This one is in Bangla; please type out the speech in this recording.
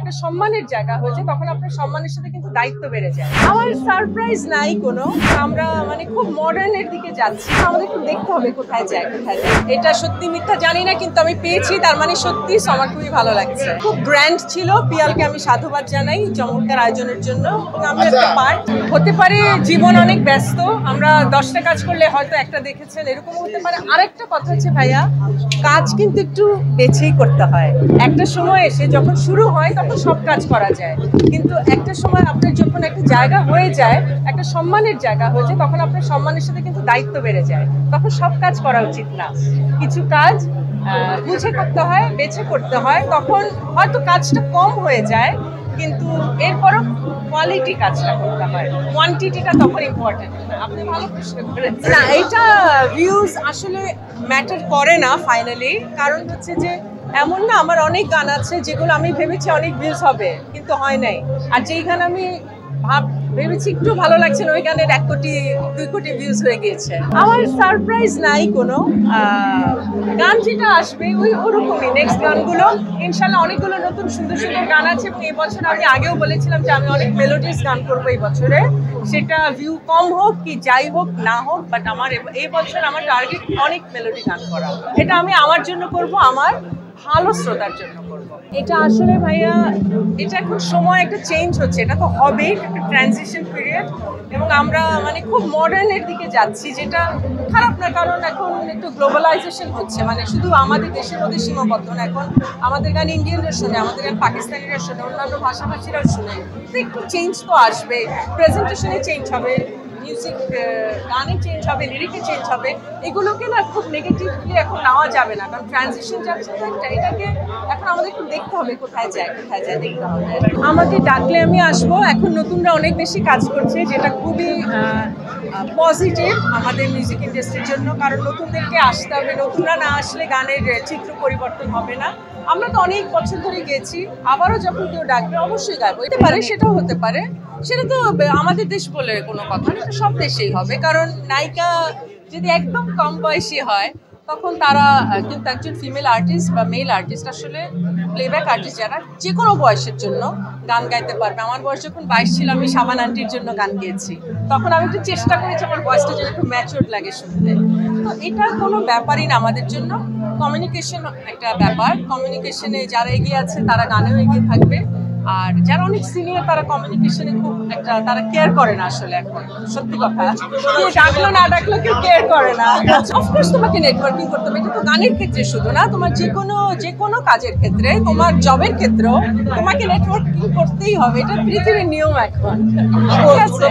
একটা সম্মানের জায়গা হয়েছে, তখন আপনার সম্মানের সাথে কিন্তু দায়িত্ব বেড়ে যায়। আমার সারপ্রাইজ নাই কোনো, আমরা মানে খুব মডার্নের দিকে যাচ্ছি, আমাদের একটু দেখতে হবে কোথায় যায়। এটা সত্যি মিথ্যা জানি না, কিন্তু আমি পেয়েছি, তার মানে সত্যি আমার খুবই ভালো লাগছে। খুব গ্র্যান্ড ছিল, পিয়ালকে আমি সাধুবাদ জানাই চমৎকার আয়োজনের জন্য। আমি একটা পার্ট হতে পারে, জীবন অনেক ব্যস্ত, আমরা 10টা কাজ করলে হয়তো একটা দেখেছেন, এরকম হতে পারে। আরেকটা কথা হচ্ছে ভাইয়া, কাজ কিন্তু একটু বেছেই করতে হয়। একটা সময় এসে যখন শুরু হয় তখন সব কাজ করা যায়, কিন্তু একটা সময় আপনার যখন একটা জায়গা হয়ে যায়, একটা সম্মানের জায়গা হয়ে যায়, তখন আপনার সম্মানের সাথে কিন্তু দায়িত্ব বেড়ে যায়। তখন সব কাজ করা উচিত না, কিছু কাজ বুঝে করতে হয়, বেছে করতে হয়। তখন হয়তো কাজটা কম হয়ে যায়, কিন্তু এরপরও কোয়ালিটি কাজটা করতে হয়, কোয়ান্টিটিটা তখন ইম্পর্টেন্ট। আপনি ভালো প্রশ্ন করেছেন। না, এটা ভিউজ আসলে ম্যাটার করে না ফাইনালি, কারণ হচ্ছে যে এমন না, আমার অনেক গান আছে যেগুলো আমি ভেবেছি অনেক ভিউজ হবে, কিন্তু হয় নাই। আর যেই গান আমি ভেবেছি একটু ভালো লাগছে না, ওই গানের 1 কোটি 2 কোটি ভিউজ হয়ে গিয়েছে। আমার সারপ্রাইজ নাই কোনো, গান যেটা আসবে ওরকমই নেক্সট গানগুলো ইনশাল্লাহ। অনেকগুলো নতুন সুন্দর সুন্দর গান আছে, এবং এই বছর আমি আগেও বলেছিলাম যে আমি অনেক মেলোডিয়াস গান করবো এই বছরে, সেটা ভিউ কম হোক কি যাই হোক না হোক, বাট আমার এই বছর আমার টার্গেট অনেক মেলোডি গান করা। এটা আমি আমার জন্য করব, আমার ভালো শ্রোতার জন্য করব। এটা আসলে ভাইয়া, এটা এখন সময় একটা চেঞ্জ হচ্ছে, এটা তো হবেই, একটা ট্রানজিশন পিরিয়ড, এবং আমরা মানে খুব মডার্নের দিকে যাচ্ছি, যেটা খারাপ না, কারণ এখন একটু গ্লোবালাইজেশন হচ্ছে, মানে শুধু আমাদের দেশের মধ্যে সীমাবদ্ধ না, এখন আমাদের গান ইন্ডিয়ানরা শোনে, আমাদের গান পাকিস্তানিরা শোনে, অন্যান্য ভাষাভাষীরাও শোনে। তো একটু চেঞ্জ তো আসবে, প্রেজেন্টেশনে চেঞ্জ হবে, মিউজিক গানে চেঞ্জ হবে, লিরিকে চেঞ্জ হবে। এগুলোকে না খুব নেগেটিভলি এখন নেওয়া যাবে না, কারণ ট্রানজিশন যাচ্ছে তো একটা, এটাকে এখন আমাদের একটু দেখতে হবে কোথায় যায় দেখতে হবে। আমাকে ডাকলে আমি আসবো। এখন নতুনরা অনেক বেশি কাজ করছে, যেটা খুবই পজিটিভ আমাদের মিউজিক ইন্ডাস্ট্রির জন্য, কারণ নতুনদেরকে আসতে হবে, নতুনরা না আসলে গানের চিত্র পরিবর্তন হবে না। আমরা তো অনেক বছর ধরে গেছি, আবারও যখন কেউ ডাকবে অবশ্যই গাইবো। হতে পারে, সেটাও হতে পারে, সেটা তো আমাদের দেশ বলে কোনো কথা না, সব দেশেই হবে। কারণ নায়িকা যদি একদম কম বয়সী হয়, তখন তারা কিন্তু একজন ফিমেল আর্টিস্ট বা মেল আর্টিস্ট, আসলে প্লেব্যাক আর্টিস্ট যারা যে কোনো বয়সের জন্য গান গাইতে পারবে। আমার বয়স যখন 22 ছিল, আমি শাবানা আন্টির জন্য গান গেয়েছি, তখন আমি একটু চেষ্টা করেছি আমার ভয়েসটা যেন একটু ম্যাচিউরড লাগে শুনতে। তো এটা কোনো ব্যাপারই না আমাদের জন্য, কমিউনিকেশন একটা ব্যাপার। কমিউনিকেশনে যারা এগিয়ে আছে তারা গানেও এগিয়ে থাকবে, আর যারা অনেক সিনিয়র তারা কমিউনিকেশনে খুব একটা, তারা কেয়ার করে না আসলে। এখন সত্যি কথা, কেউ ডাকলো না ডাকলো কেউ কেয়ার করে না। অফকোর্স তোমাকে নেটওয়ার্কিং করতে হবে, এটা তো গানের ক্ষেত্রে শুধু না, তোমার যে কোনো কাজের ক্ষেত্রে, তোমার জবের ক্ষেত্রেও তোমাকে নেটওয়ার্কিং করতেই হবে, এটা পৃথিবীর নিয়ম এখন। ঠিক আছে।